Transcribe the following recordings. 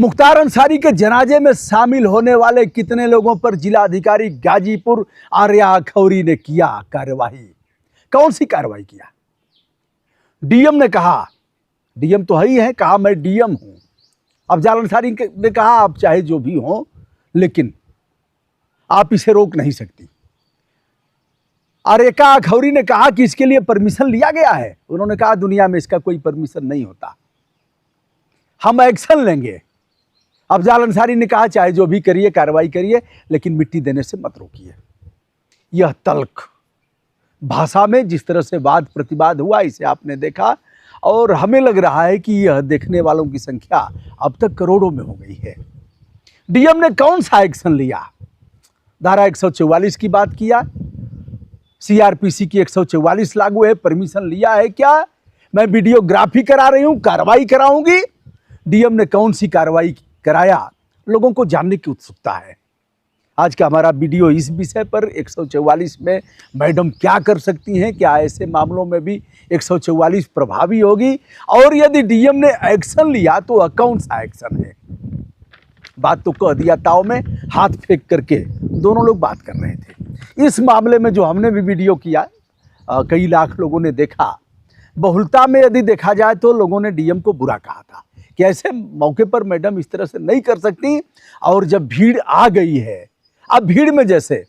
मुख्तार अंसारी के जनाजे में शामिल होने वाले कितने लोगों पर जिलाधिकारी गाजीपुर आर्या खौरी ने किया कार्रवाई? कौन सी कार्रवाई किया? डीएम ने कहा, डीएम तो ही है, कहा मैं डीएम हूं। अफजाल अंसारी ने कहा आप चाहे जो भी हो, लेकिन आप इसे रोक नहीं सकती। आर्या खौरी ने कहा कि इसके लिए परमिशन लिया गया है। उन्होंने कहा दुनिया में इसका कोई परमिशन नहीं होता, हम एक्शन लेंगे। अफजाल अंसारी ने कहा चाहे जो भी करिए, कार्रवाई करिए, लेकिन मिट्टी देने से मत रोकिए। यह तल्ख भाषा में जिस तरह से वाद प्रतिवाद हुआ, इसे आपने देखा, और हमें लग रहा है कि यह देखने वालों की संख्या अब तक करोड़ों में हो गई है। डीएम ने कौन सा एक्शन लिया? धारा 144 की बात किया, सीआरपीसी की 144 लागू है, परमिशन लिया है क्या? मैं वीडियोग्राफी करा रही हूं, कार्रवाई कराऊंगी। डीएम ने कौन सी कार्रवाई कराया? लोगों को जानने की उत्सुकता है। आज का हमारा वीडियो इस विषय पर 144 में मैडम क्या कर सकती हैं, क्या ऐसे मामलों में भी 144 प्रभावी होगी, और यदि डीएम ने एक्शन लिया तो कौन सा एक्शन है? बात तो कह दिया ताव में, हाथ फेंक करके दोनों लोग बात कर रहे थे। इस मामले में जो हमने भी वीडियो किया, कई लाख लोगों ने देखा। बहुलता में यदि देखा जाए तो लोगों ने डीएम को बुरा कहा था कि ऐसे मौके पर मैडम इस तरह से नहीं कर सकती। और जब भीड़ आ गई है, अब भीड़ में जैसे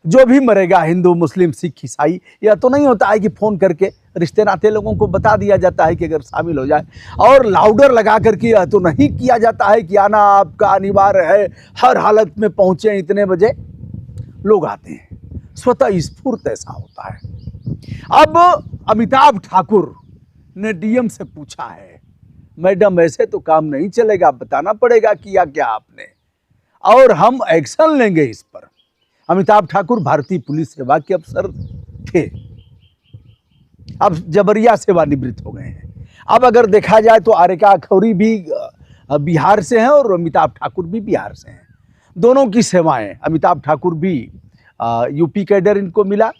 जो भी मरेगा, हिंदू मुस्लिम सिख ईसाई, यह तो नहीं होता है कि फोन करके रिश्ते नाते लोगों को बता दिया जाता है कि अगर शामिल हो जाए, और लाउडर लगा करके यह तो नहीं किया जाता है कि आना आपका अनिवार्य है, हर हालत में पहुंचे इतने बजे। लोग आते हैं, स्वतः स्फूर्त ऐसा होता है। अब अमिताभ ठाकुर ने डीएम से पूछा है, मैडम ऐसे तो काम नहीं चलेगा, बताना पड़ेगा किया क्या आपने, और हम एक्शन लेंगे इस पर। अमिताभ ठाकुर भारतीय पुलिस सेवा के अफसर थे, अब जबरिया सेवानिवृत्त हो गए हैं। अब अगर देखा जाए तो आर्या खौरी भी बिहार से हैं और अमिताभ ठाकुर भी बिहार से हैं। दोनों की सेवाएं, अमिताभ ठाकुर भी यूपी कैडर इनको मिला,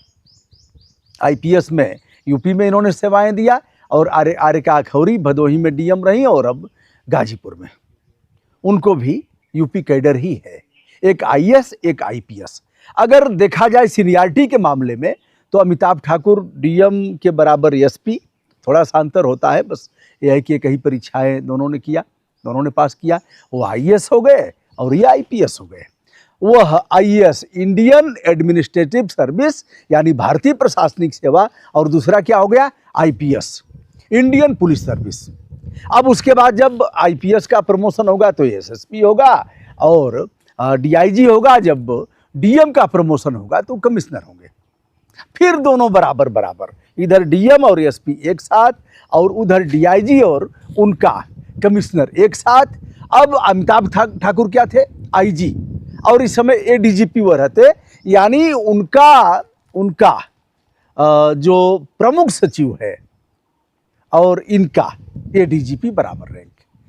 आईपीएस में यूपी में इन्होंने सेवाएं दिया, और आर्या खौरी भदोही में डीएम रही और अब गाजीपुर में। उनको भी यूपी कैडर ही है, एक आईएएस एक आईपीएस। अगर देखा जाए सीनियरिटी के मामले में तो अमिताभ ठाकुर डीएम के बराबर एसपी, थोड़ा सा अंतर होता है, बस यह है कि कई परीक्षाएं दोनों ने किया, दोनों ने पास किया। वो आईएएस हो गए और ये आईपीएस हो गए। वह आईएएस इंडियन एडमिनिस्ट्रेटिव सर्विस यानी भारतीय प्रशासनिक सेवा, और दूसरा क्या हो गया? IPS Indian police service. अब उसके बाद जब आईपीएस का प्रमोशन होगा तो एसएसपी होगा और डीआईजी होगा, जब डीएम का प्रमोशन होगा तो कमिश्नर होंगे। फिर दोनों बराबर बराबर, इधर डीएम और एसपी एक साथ और उधर डीआईजी और उनका कमिश्नर एक साथ। अब अमिताभ ठाकुर क्या थे? आईजी, और इस समय एडीजीपी वो रहते, यानी उनका जो प्रमुख सचिव है और इनका एडीजीपी बराबर रैंक,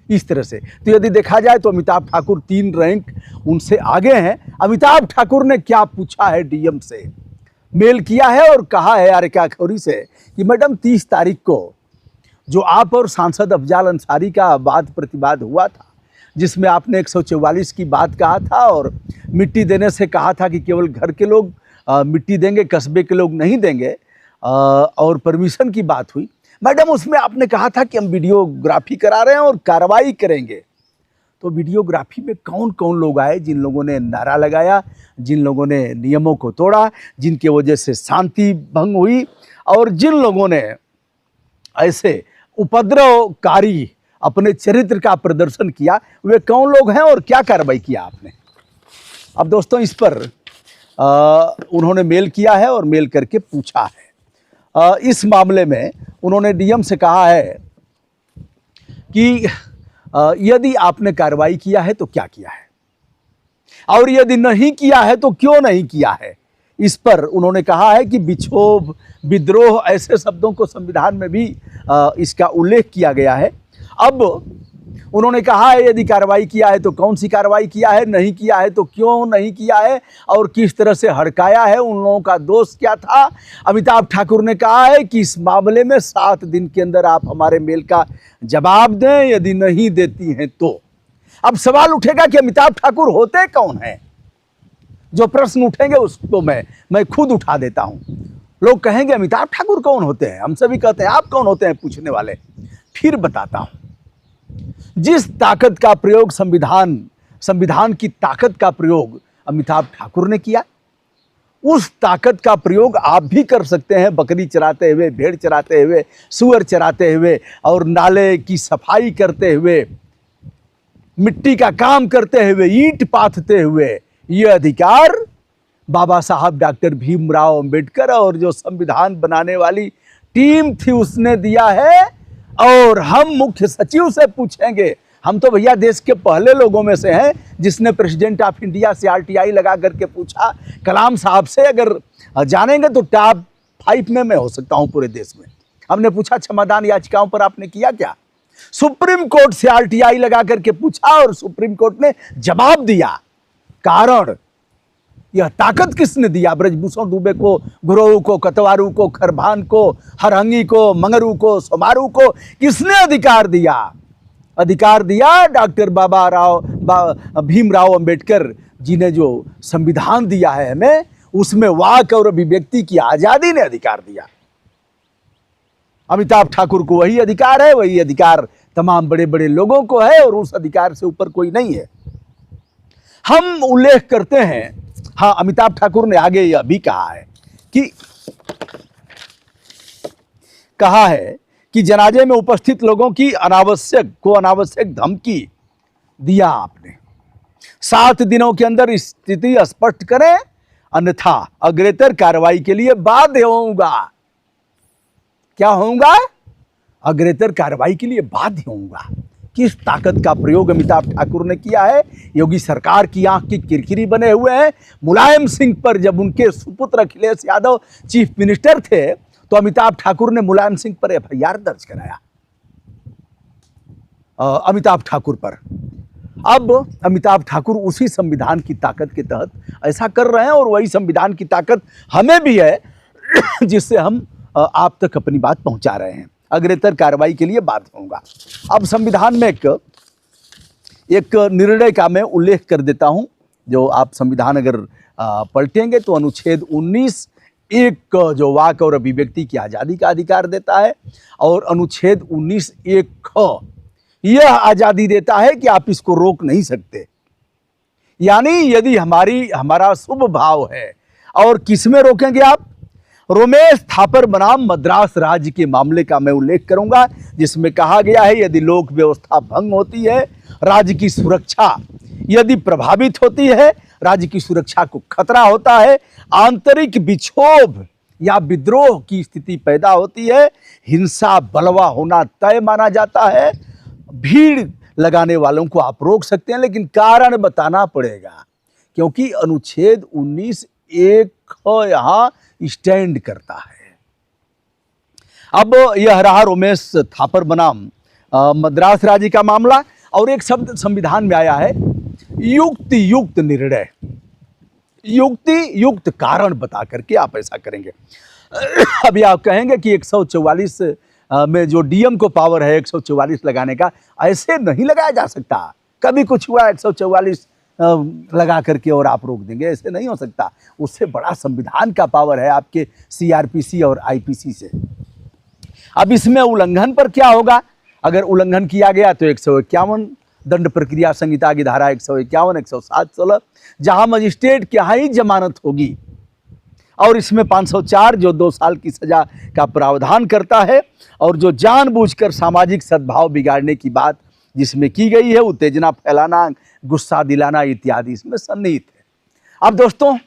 इस तरह से। तो यदि देखा जाए तो अमिताभ ठाकुर 3 रैंक उनसे आगे हैं। अमिताभ ठाकुर ने क्या पूछा है डीएम से? मेल किया है और कहा है आर्या खौरी से कि मैडम 30 तारीख को जो आप और सांसद अफजाल अंसारी का वाद प्रतिवाद हुआ था, जिसमें आपने 144 की बात कहा था और मिट्टी देने से कहा था कि केवल घर के लोग मिट्टी देंगे, कस्बे के लोग नहीं देंगे, और परमिशन की बात हुई मैडम, उसमें आपने कहा था कि हम वीडियोग्राफी करा रहे हैं और कार्रवाई करेंगे। तो वीडियोग्राफी में कौन कौन लोग आए? जिन लोगों ने नारा लगाया, जिन लोगों ने नियमों को तोड़ा, जिनके वजह से शांति भंग हुई, और जिन लोगों ने ऐसे उपद्रवकारी अपने चरित्र का प्रदर्शन किया, वे कौन लोग हैं और क्या कार्रवाई किया आपने? अब दोस्तों, इस पर उन्होंने मेल किया है और मेल करके पूछा है। इस मामले में उन्होंने डीएम से कहा है कि यदि आपने कार्रवाई किया है तो क्या किया है, और यदि नहीं किया है तो क्यों नहीं किया है। इस पर उन्होंने कहा है कि विक्षोभ, विद्रोह, ऐसे शब्दों को संविधान में भी इसका उल्लेख किया गया है। अब उन्होंने कहा है यदि कार्रवाई किया है तो कौन सी कार्रवाई किया है, नहीं किया है तो क्यों नहीं किया है, और किस तरह से हड़काया है, उन लोगों का दोष क्या था। अमिताभ ठाकुर ने कहा है कि इस मामले में 7 दिन के अंदर आप हमारे मेल का जवाब दें, यदि नहीं देती हैं तो अब सवाल उठेगा कि अमिताभ ठाकुर होते कौन हैं? जो प्रश्न उठेंगे उसको मैं खुद उठा देता हूं। लोग कहेंगे अमिताभ ठाकुर कौन होते हैं? हम सभी कहते हैं आप कौन होते हैं पूछने वाले। फिर बताता हूं। जिस ताकत का प्रयोग संविधान की ताकत का प्रयोग अमिताभ ठाकुर ने किया, उस ताकत का प्रयोग आप भी कर सकते हैं। बकरी चराते हुए, भेड़ चराते हुए, सुअर चराते हुए और नाले की सफाई करते हुए, मिट्टी का काम करते हुए, ईंट पाथते हुए। ये अधिकार बाबा साहब डॉक्टर भीमराव अंबेडकर और जो संविधान बनाने वाली टीम थी उसने दिया है। और हम मुख्य सचिव से पूछेंगे। हम तो भैया देश के पहले लोगों में से हैं जिसने प्रेसिडेंट ऑफ इंडिया से RTI लगा करके पूछा। कलाम साहब से अगर जानेंगे तो टॉप 5 में मैं हो सकता हूं पूरे देश में। हमने पूछा क्षमादान याचिकाओं पर आपने किया क्या? सुप्रीम कोर्ट से RTI लगा करके पूछा और सुप्रीम कोर्ट ने जवाब दिया। कारण यह ताकत किसने दिया? ब्रजभूषण दुबे को, गुरु को, कतवारू को, खरभान को, हरहंगी को, मंगरू को, सोमारू को किसने अधिकार दिया? अधिकार दिया डॉक्टर भीमराव अंबेडकर जी ने। जो संविधान दिया है हमें, उसमें वाक और अभिव्यक्ति की आजादी ने अधिकार दिया। अमिताभ ठाकुर को वही अधिकार है, वही अधिकार तमाम बड़े बड़े लोगों को है और उस अधिकार से ऊपर कोई नहीं है। हम उल्लेख करते हैं, हाँ, अमिताभ ठाकुर ने आगे यह भी कहा है कि जनाजे में उपस्थित लोगों की अनावश्यक धमकी दिया आपने। 7 दिनों के अंदर स्थिति स्पष्ट करें, अन्यथा अग्रेतर कार्रवाई के लिए बाध्य होऊंगा। क्या होऊंगा? अग्रेतर कार्रवाई के लिए बाध्य होऊंगा। किस ताकत का प्रयोग अमिताभ ठाकुर ने किया है? योगी सरकार की आंख की किरकिरी बने हुए हैं। मुलायम सिंह पर जब उनके सुपुत्र अखिलेश यादव चीफ मिनिस्टर थे तो अमिताभ ठाकुर ने मुलायम सिंह पर FIR दर्ज कराया, अमिताभ ठाकुर पर। अब अमिताभ ठाकुर उसी संविधान की ताकत के तहत ऐसा कर रहे हैं और वही संविधान की ताकत हमें भी है जिससे हम आप तक अपनी बात पहुंचा रहे हैं। अग्रेतर कार्रवाई के लिए बाध्य होगा। अब संविधान में एक निर्णय का मैं उल्लेख कर देता हूं। जो आप संविधान अगर पलटेंगे तो अनुच्छेद 19(1) जो वाक और अभिव्यक्ति की आज़ादी का अधिकार देता है और अनुच्छेद 19(1) यह आज़ादी देता है कि आप इसको रोक नहीं सकते। यानी यदि हमारा शुभ भाव है, और किसमें रोकेंगे आप? रोमेश थापर बनाम मद्रास राज्य के मामले का मैं उल्लेख करूंगा, जिसमें कहा गया है यदि लोक व्यवस्था भंग होती है, राज्य की सुरक्षा यदि प्रभावित होती है, राज्य की सुरक्षा को खतरा होता है, आंतरिक विक्षोभ या विद्रोह की स्थिति पैदा होती है, हिंसा बलवा होना तय माना जाता है, भीड़ लगाने वालों को आप रोक सकते हैं, लेकिन कारण बताना पड़ेगा, क्योंकि अनुच्छेद 19(1) यहां स्टैंड करता है। अब यह रहा रोमेश थापर बनाम मद्रास राज्य का मामला। और एक शब्द संविधान में आया है, युक्त निर्णय। युक्त कारण बता करके आप ऐसा करेंगे। अभी आप कहेंगे कि 144 में जो डीएम को पावर है 144 लगाने का, ऐसे नहीं लगाया जा सकता। कभी कुछ हुआ 144 लगा करके और आप रोक देंगे, ऐसे नहीं हो सकता। उससे बड़ा संविधान का पावर है आपके CRPC और IPC से। अब इसमें उल्लंघन पर क्या होगा? अगर उल्लंघन किया गया तो 151 दंड प्रक्रिया संहिता की धारा 151, 107(16) जहां मजिस्ट्रेट के यहाँ ही जमानत होगी, और इसमें 504 जो 2 साल की सजा का प्रावधान करता है, और जो जानबूझकर सामाजिक सद्भाव बिगाड़ने की बात जिसमें की गई है, उत्तेजना फैलाना, गुस्सा दिलाना इत्यादि इसमें सन्निहित है। अब दोस्तों,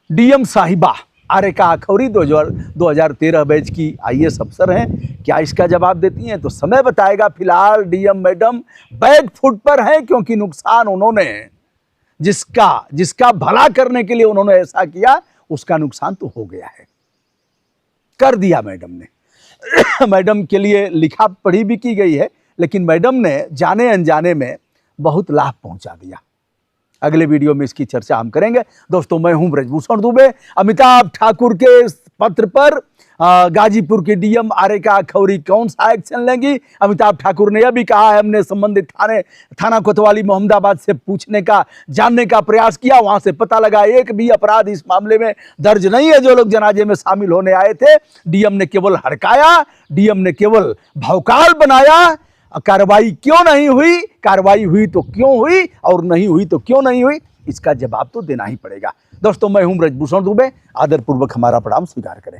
डीएम साहिबा आरेका अखौरी 2013 बैच की IAS अफसर हैं, क्या इसका जवाब देती हैं? तो समय बताएगा। फिलहाल डीएम मैडम बैक फुट पर हैं, क्योंकि नुकसान उन्होंने जिसका भला करने के लिए उन्होंने ऐसा किया, उसका नुकसान तो हो गया है, कर दिया मैडम ने। मैडम के लिए लिखा पढ़ी भी की गई है, लेकिन मैडम ने जाने अनजाने में बहुत लाभ पहुंचा दिया। अगले वीडियो में इसकी चर्चा हम करेंगे। दोस्तों, मैं हूं ब्रजभूषण दुबे। अमिताभ ठाकुर के पत्र पर गाजीपुर के डीएम आरेका खौरी कौन सा एक्शन लेंगी? अमिताभ ठाकुर ने यह भी कहा है, हमने संबंधित थाना कोतवाली मोहम्मदाबाद से पूछने का, जानने का प्रयास किया, वहां से पता लगा एक भी अपराध इस मामले में दर्ज नहीं है जो लोग जनाजे में शामिल होने आए थे। डीएम ने केवल हड़काया, डीएम ने केवल भौकाल बनाया। कार्रवाई क्यों नहीं हुई? कार्रवाई हुई तो क्यों हुई और नहीं हुई तो क्यों नहीं हुई? इसका जवाब तो देना ही पड़ेगा। दोस्तों, मैं हूं ब्रजभूषण दुबे, आदरपूर्वक हमारा प्रणाम स्वीकार करें।